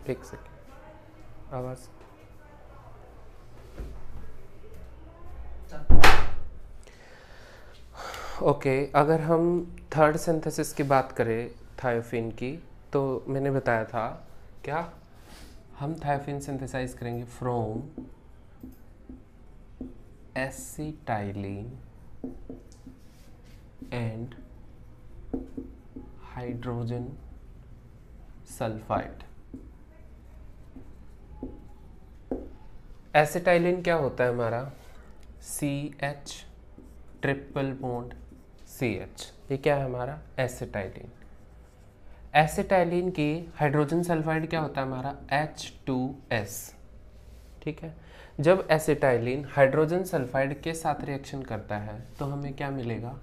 एक सेकेंड आवाज। ओके, अगर हम थर्ड सिंथेसिस की बात करें थायोफिन की, तो मैंने बताया था क्या, हम थायोफिन सिंथेसाइज करेंगे from acetylene and hydrogen sulphide. Acetylene क्या होता है हमारा, CH ट्रिपल बॉन्ड CH, ये क्या है हमारा एसिटाइलिन। एसिटाइलिन की हाइड्रोजन सल्फाइड क्या होता है हमारा H2S। ठीक है, जब एसिटाइलिन हाइड्रोजन सल्फाइड के साथ रिएक्शन करता है तो हमें क्या मिलेगा,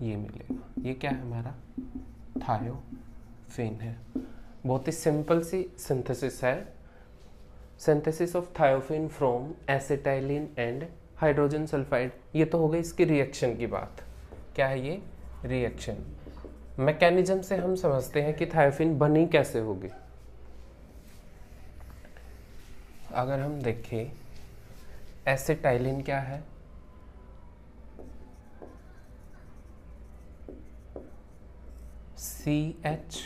ये मिलेगा। ये क्या है हमारा थायोफिन है। बहुत ही सिंपल सी सिंथेसिस है, synthesis of thiophene from acetylene and hydrogen sulphide. ये तो हो गई इसकी रिएक्शन की बात। क्या है ये रिएक्शन। मैकेनिज्म से हम समझते हैं कि थायोफिन बनी कैसे होगी। अगर हम देखें एसिटाइलिन क्या है, CH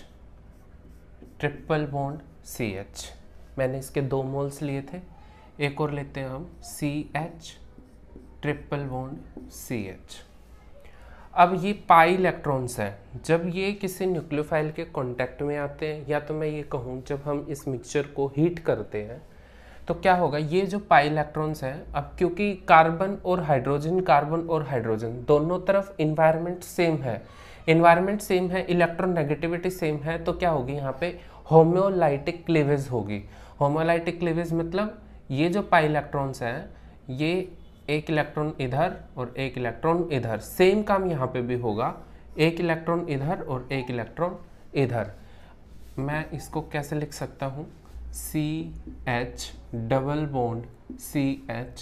ट्रिपल बॉन्ड CH। मैंने इसके 2 मोल्स लिए थे, एक और लेते हैं हम CH ट्रिपल बॉन्ड CH। अब ये पाई इलेक्ट्रॉन्स हैं, जब ये किसी न्यूक्लियोफाइल के कांटेक्ट में आते हैं, या तो मैं ये कहूँ जब हम इस मिक्सचर को हीट करते हैं तो क्या होगा, ये जो पाई इलेक्ट्रॉन्स हैं, अब क्योंकि कार्बन और हाइड्रोजन दोनों तरफ इन्वायरमेंट सेम है, इन्वायरमेंट सेम है, इलेक्ट्रॉन नेगेटिविटी सेम है, तो क्या होगी यहाँ पे होम्योलाइटिक क्लीवेज होगी। होम्योलाइटिक क्लीवेज मतलब ये जो पाई इलेक्ट्रॉन्स हैं, ये एक इलेक्ट्रॉन इधर और एक इलेक्ट्रॉन इधर, सेम काम यहाँ पे भी होगा, एक इलेक्ट्रॉन इधर और एक इलेक्ट्रॉन इधर। मैं इसको कैसे लिख सकता हूँ, CH डबल बॉन्ड CH,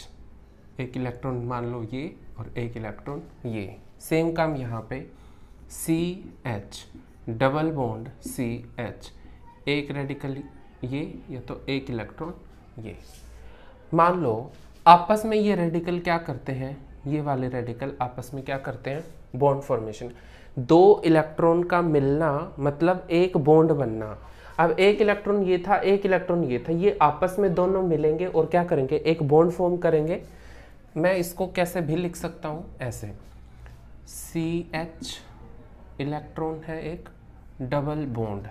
एक इलेक्ट्रॉन मान लो ये और एक इलेक्ट्रॉन ये, सेम काम यहाँ पे CH डबल बॉन्ड CH, एक रेडिकल ये, या तो एक इलेक्ट्रॉन ये। मान लो आपस में ये रेडिकल क्या करते हैं, ये वाले रेडिकल आपस में क्या करते हैं, बॉन्ड फॉर्मेशन। 2 इलेक्ट्रॉन का मिलना मतलब एक बॉन्ड बनना। अब एक इलेक्ट्रॉन ये था, एक इलेक्ट्रॉन ये था, ये आपस में दोनों मिलेंगे और क्या करेंगे, एक बॉन्ड फॉर्म करेंगे। मैं इसको कैसे भी लिख सकता हूँ, ऐसे CH इलेक्ट्रॉन है एक, डबल बॉन्ड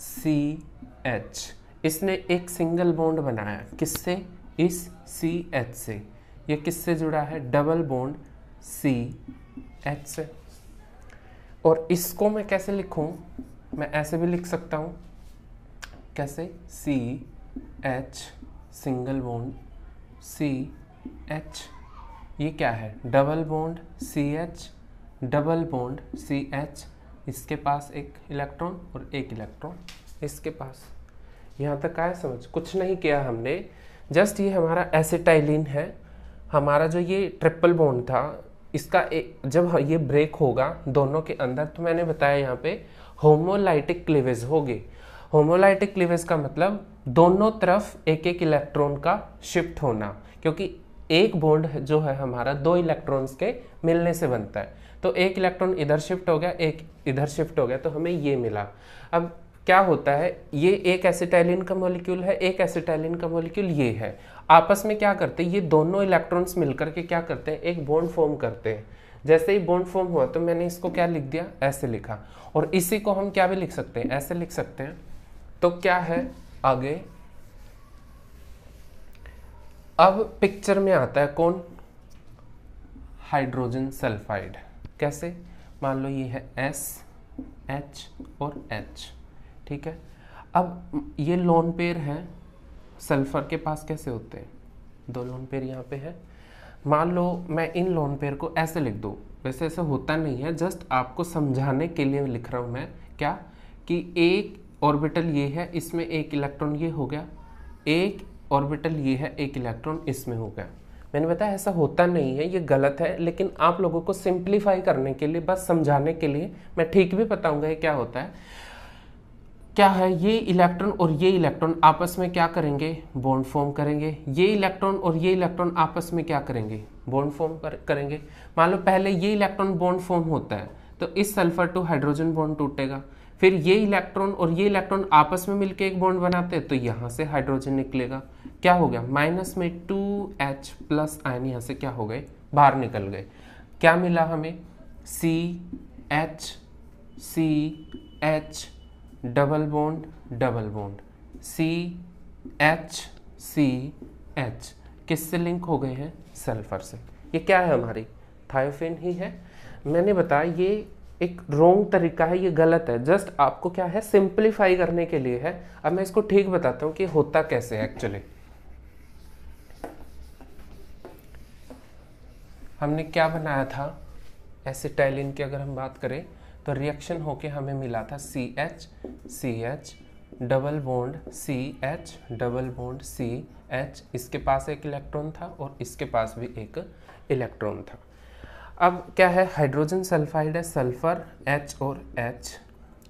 CH, इसने एक सिंगल बॉन्ड बनाया, किससे, इस CH से। ये किससे जुड़ा है, डबल बॉन्ड CH से। और इसको मैं कैसे लिखूं, मैं ऐसे भी लिख सकता हूं, कैसे, CH सिंगल बॉन्ड CH, ये क्या है, double bond CH double bond CH, इसके पास एक इलेक्ट्रॉन और एक इलेक्ट्रॉन इसके पास। यहाँ तक आया समझ, कुछ नहीं किया हमने, जस्ट ये हमारा एसिटाइलिन है, हमारा जो ये ट्रिपल बॉन्ड था, इसका जब ये ब्रेक होगा दोनों के अंदर, तो मैंने बताया यहाँ पे होमोलाइटिक क्लीवेज होगी। होमोलाइटिक क्लीवेज का मतलब दोनों तरफ एक एक इलेक्ट्रॉन का शिफ्ट होना, क्योंकि एक बॉन्ड जो है हमारा 2 इलेक्ट्रॉन्स के मिलने से बनता है। तो एक इलेक्ट्रॉन इधर शिफ्ट हो गया, एक इधर शिफ्ट हो गया, तो हमें ये मिला। अब क्या होता है, ये एक एसिटाइलिन का मॉलिक्यूल है, एक एसिटाइलिन का मॉलिक्यूल ये है, आपस में क्या करते हैं, ये दोनों इलेक्ट्रॉन्स मिलकर के क्या करते हैं, एक बॉन्ड फॉर्म करते हैं। जैसे ही बॉन्ड फॉर्म हुआ तो मैंने इसको क्या लिख दिया, ऐसे लिखा। और इसी को हम क्या भी लिख सकते हैं, ऐसे लिख सकते हैं। तो क्या है आगे, अब पिक्चर में आता है कौन, हाइड्रोजन सल्फाइड। कैसे, मान लो ये है S H और H, ठीक है। अब ये लोन पेयर है, सल्फर के पास कैसे होते हैं, 2 लोन पेयर यहाँ पे है। मान लो मैं इन लोन पेयर को ऐसे लिख दूँ, वैसे ऐसा होता नहीं है, जस्ट आपको समझाने के लिए लिख रहा हूँ मैं, क्या कि एक ऑर्बिटल ये है, इसमें एक इलेक्ट्रॉन ये हो गया, एक ऑर्बिटल ये है, एक इलेक्ट्रॉन इसमें हो गया। मैंने बताया ऐसा होता नहीं है, ये गलत है, लेकिन आप लोगों को सिंप्लीफाई करने के लिए, बस समझाने के लिए मैं ठीक भी बताऊंगा ये क्या होता है। क्या है, ये इलेक्ट्रॉन और ये इलेक्ट्रॉन आपस में क्या करेंगे, बॉन्ड फॉर्म करेंगे। ये इलेक्ट्रॉन और ये इलेक्ट्रॉन आपस में क्या करेंगे, बॉन्ड फॉर्म करेंगे। मान लो पहले ये इलेक्ट्रॉन बॉन्ड फॉर्म होता है तो इस सल्फर टू हाइड्रोजन बॉन्ड टूटेगा, फिर ये इलेक्ट्रॉन और ये इलेक्ट्रॉन आपस में मिलकर एक बॉन्ड बनाते हैं तो यहाँ से हाइड्रोजन निकलेगा। क्या हो गया, माइनस में 2H प्लस आयन यहाँ से क्या हो गए, बाहर निकल गए। क्या मिला हमें, CH CH double bond CH CH किससे लिंक हो गए हैं, सल्फर से। ये क्या है, हमारी थायोफेन ही है। मैंने बताया ये एक रॉन्ग तरीका है, ये गलत है, जस्ट आपको क्या है सिंप्लीफाई करने के लिए है। अब मैं इसको ठीक बताता हूँ कि होता कैसे है। एक्चुअली हमने क्या बनाया था, एसिटाइलिन की अगर हम बात करें तो रिएक्शन होके हमें मिला था CH CH double bond CH double bond CH, इसके पास एक इलेक्ट्रॉन था और इसके पास भी एक इलेक्ट्रॉन था। अब क्या है, हाइड्रोजन सल्फाइड है, सल्फर H और H,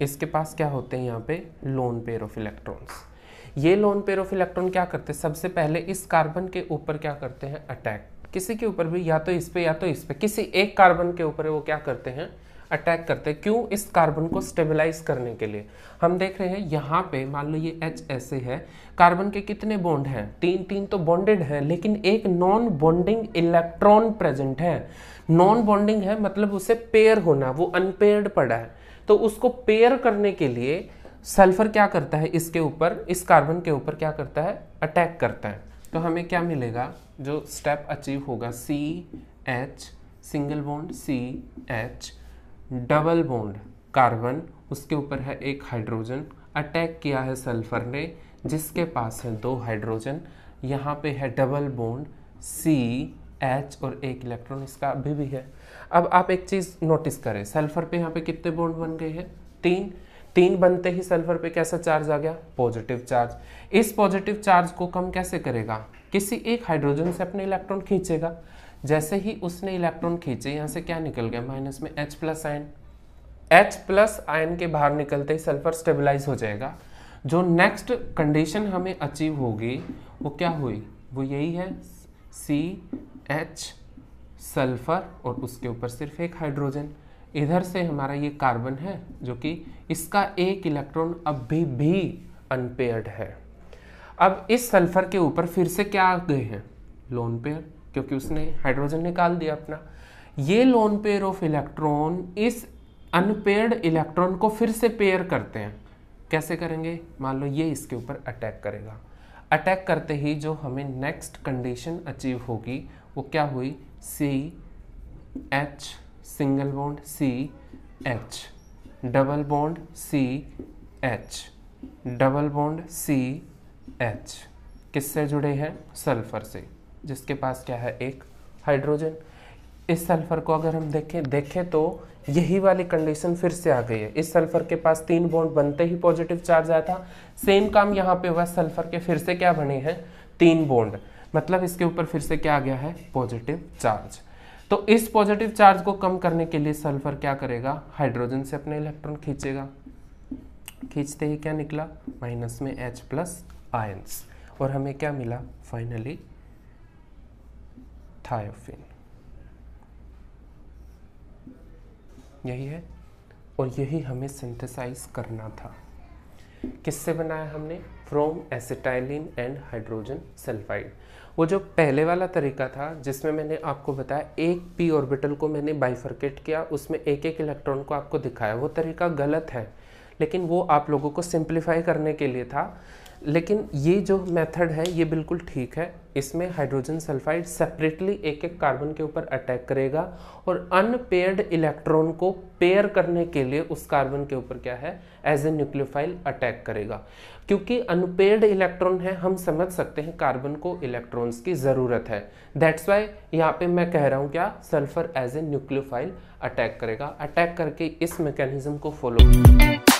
इसके पास क्या होते हैं यहाँ पे लोन पेयर ऑफ इलेक्ट्रॉन्स। ये लोन पेयर ऑफ इलेक्ट्रॉन क्या करते हैं, सबसे पहले इस कार्बन के ऊपर क्या करते हैं, अटैक, किसी के ऊपर भी, या तो इस पे या तो इस पे, किसी एक कार्बन के ऊपर वो क्या करते हैं, अटैक करते हैं। क्यों, इस कार्बन को स्टेबलाइज करने के लिए। हम देख रहे हैं यहाँ पे मान लो ये H ऐसे है, कार्बन के कितने बॉन्ड हैं, 3 तो बॉन्डेड है, लेकिन एक नॉन बॉन्डिंग इलेक्ट्रॉन प्रेजेंट है। नॉन बॉन्डिंग है मतलब उसे पेयर होना, वो अनपेयर्ड पड़ा है, तो उसको पेयर करने के लिए सल्फर क्या करता है, इसके ऊपर, इस कार्बन के ऊपर क्या करता है, अटैक करता है। तो हमें क्या मिलेगा, जो स्टेप अचीव होगा, CH single bond CH double bond carbon, उसके ऊपर है एक हाइड्रोजन, अटैक किया है सल्फर ने जिसके पास है 2 हाइड्रोजन, यहाँ पे है डबल बॉन्ड CH और एक इलेक्ट्रॉन इसका अभी भी है। अब आप एक चीज़ नोटिस करें, सल्फर पे यहाँ पे कितने बॉन्ड बन गए हैं, 3 बनते ही सल्फर पे कैसा चार्ज आ गया, पॉजिटिव चार्ज। इस पॉजिटिव चार्ज को कम कैसे करेगा, किसी एक हाइड्रोजन से अपने इलेक्ट्रॉन खींचेगा। जैसे ही उसने इलेक्ट्रॉन खींचे, यहाँ से क्या निकल गया, माइनस में H plus ion. H plus ion के बाहर निकलते ही सल्फर स्टेबलाइज हो जाएगा। जो नेक्स्ट कंडीशन हमें अचीव होगी वो क्या हुई, वो यही है, CH सल्फर और उसके ऊपर सिर्फ एक हाइड्रोजन। इधर से हमारा ये कार्बन है जो कि इसका एक इलेक्ट्रॉन अभी भी अनपेयर्ड है। अब इस सल्फर के ऊपर फिर से क्या आ गए हैं, लोन पेयर, क्योंकि उसने हाइड्रोजन निकाल दिया अपना। ये लोन पेयर ऑफ इलेक्ट्रॉन इस अनपेयर्ड इलेक्ट्रॉन को फिर से पेयर करते हैं। कैसे करेंगे, मान लो ये इसके ऊपर अटैक करेगा, अटैक करते ही जो हमें नेक्स्ट कंडीशन अचीव होगी वो क्या हुई, CH single bond CH double bond CH double bond CH, किससे जुड़े हैं, सल्फर से, जिसके पास क्या है, एक हाइड्रोजन। इस सल्फर को अगर हम देखें तो यही वाली कंडीशन फिर से आ गई है। इस सल्फर के पास 3 बॉन्ड बनते ही पॉजिटिव चार्ज आया था, सेम काम यहाँ पे हुआ, सल्फर के फिर से क्या बने हैं, 3 बॉन्ड, मतलब इसके ऊपर फिर से क्या आ गया है, पॉजिटिव चार्ज। तो इस पॉजिटिव चार्ज को कम करने के लिए सल्फर क्या करेगा, हाइड्रोजन से अपने इलेक्ट्रॉन खींचेगा। खींचते ही क्या निकला, माइनस में H प्लस आयंस, और हमें क्या मिला, फाइनली थायोफेन। यही है, और यही हमें सिंथेसाइज करना था। किससे बनाया हमने, from acetylene and hydrogen sulphide. वो जो पहले वाला तरीका था जिसमें मैंने आपको बताया एक p ऑर्बिटल को मैंने बाइफरकेट किया, उसमें एक एक इलेक्ट्रॉन को आपको दिखाया, वो तरीका गलत है, लेकिन वो आप लोगों को सिंप्लीफाई करने के लिए था। लेकिन ये जो मेथड है ये बिल्कुल ठीक है। इसमें हाइड्रोजन सल्फाइड सेपरेटली एक एक कार्बन के ऊपर अटैक करेगा और अनपेयर्ड इलेक्ट्रॉन को पेयर करने के लिए उस कार्बन के ऊपर क्या है, एज ए न्यूक्लियोफाइल अटैक करेगा। क्योंकि अनपेयर्ड इलेक्ट्रॉन है, हम समझ सकते हैं कार्बन को इलेक्ट्रॉन्स की ज़रूरत है, दैट्स वाई यहाँ पे मैं कह रहा हूँ क्या, sulphur as a nucleophile attack करेगा। अटैक करके इस मैकेनिज्म को फॉलो